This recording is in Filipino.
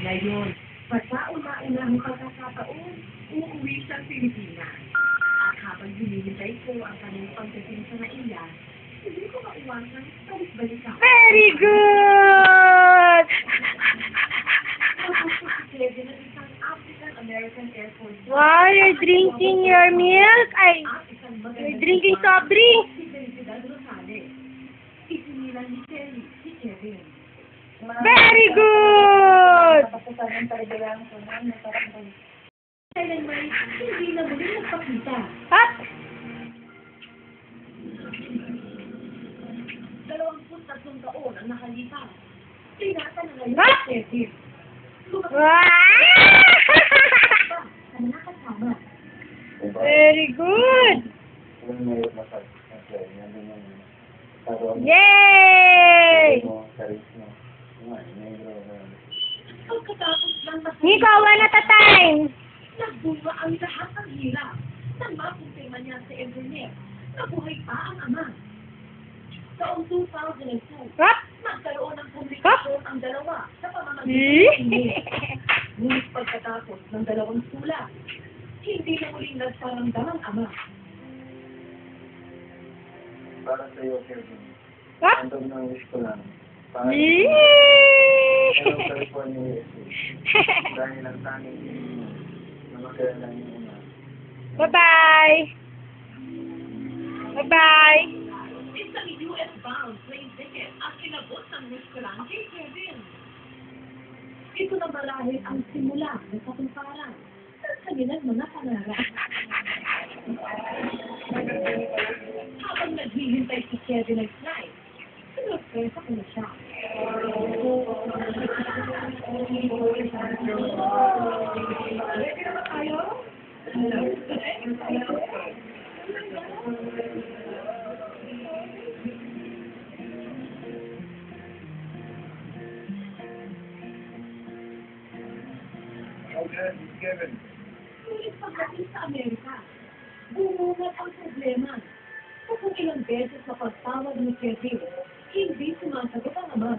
Ngayon, pagkauna-unahang pagkakataon, uuwi siyang Pilipinas. At habang hinihintay ko ang kanyang pagdating sa Naila, hindi ko maiwasang balik-balik ako. Very good! Kevin ng isang African-American Air Force. Wow, you're drinking your milk. You're drinking soft drink. Isinilang ni Terry, si Kevin. Very good! Kailanman, hindi na muli nagpakita. Hop! 23 taon ang nakalipas. Tinata na ngayon Ha? si Kevin. Very good! Yay! Pagkatapos lang Nico, one at a time. nagbunga ang lahat ng hirap. Nang makumpirma niya sa internet, nabuhay pa ang ama. Taong 2002, Hop! nagkaroon ng komunikasyon ang dalawa sa pamamagitan ng email. Ngunit pagkatapos ng dalawang sulat, hindi na muling nagparamdam ang ama. Para sa iyo, Kevin. Hop! Ang dami ng wish ko lang. Para Yay! sa California, dahil ang tanging na magkaya lang yung una. Bye-bye! Bye-bye! Isang US-bound plane ticket ang inabot ng wish ko lang kay Kevin. Ito na marahil ang simula ng katumparan ng kanilang mga pangarap. Habang naghihintay si Kevin ng flight, sinurpresa ko na siya. Ready na ba tayo? Okay, Kevin. Ngunit pagdating sa Amerika, bumungat ang problema. Kung ilang beses na pagtawag ni Kevin, hindi sumasagot ang ama.